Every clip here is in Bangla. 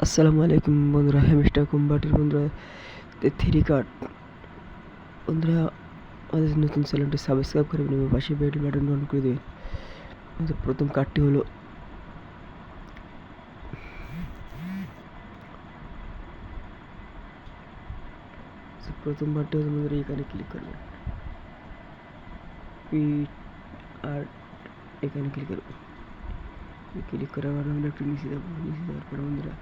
আসসালামু আলাইকুম বন্ধুরা, হ্যামস্টার কম্বাটের বন্ধুরা, থ্রি কার্ড বন্ধুরা, আমাদের নতুন চ্যানেলটি সাবস্ক্রাইব করে নেবেন এবং পাশে বেল বাটন অন করে দেবেন। আমাদের প্রথম কার্ডটি হলো বন্ধুরা, এখানে ক্লিক করবেন, আর এখানে ক্লিক করবেন। ক্লিক করার পর আমরা একটু নিচে যাবো। নিচে যাওয়ার পর বন্ধুরা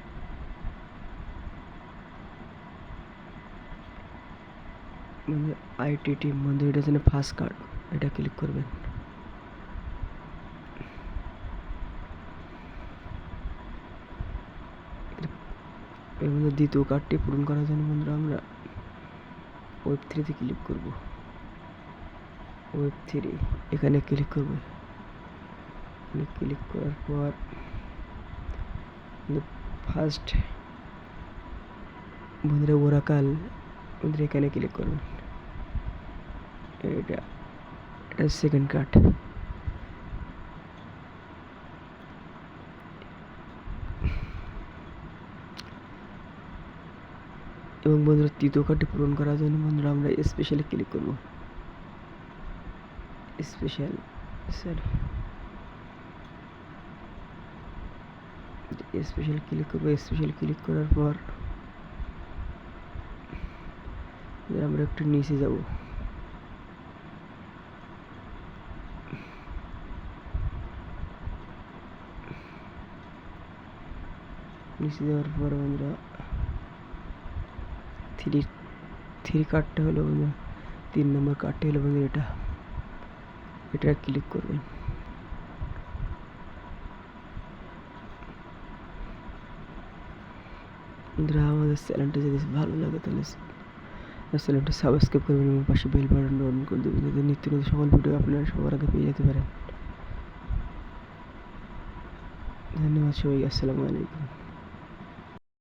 আইটিটি বন্ধুরা, এটা হচ্ছে ফার্স্ট কার্ড, এটা ক্লিক করবেন। এর মধ্যে দ্বিতীয় কার্ডটি পূরণ করার জন্য বন্ধুরা আমরা ওয়েব 3-তে ক্লিক করব। ওয়েব 3 এখানে ক্লিক করব। ক্লিক করার পর ফার্স্ট বন্ধুরা ওরাকাল বন্ধুরা এখানে ক্লিক করবেন। এটা সেকেন্ড কার্ড। এবং বন্ধুরা তৃতীয় কার্ডটি পূরণ করার জন্য বন্ধুরা আমরা স্পেশালে ক্লিক করব। স্পেশাল ক্লিক করবো। স্পেশাল ক্লিক করার পর আমরা একটু নিচে যাব। নিচে যাওয়ার পর বন্ধুরা থ্রি কার্ডটা হলো বন্ধুরা, 3 নম্বর কার্ডটা হলো বন্ধুরা এটা ক্লিক করবেন। বন্ধুরা আমাদের চ্যানেলটা যদি ভালো লাগে তাহলে চ্যানেলটা সাবস্ক্রাইব করবেন এবং পাশে বেল বাটন অন করে দেবেন, যাতে নিত্য নতুন সকল ভিডিও আপনারা সবার আগে পেয়ে যেতে পারেন। ধন্যবাদ সবাই, আসসালামু আলাইকুম।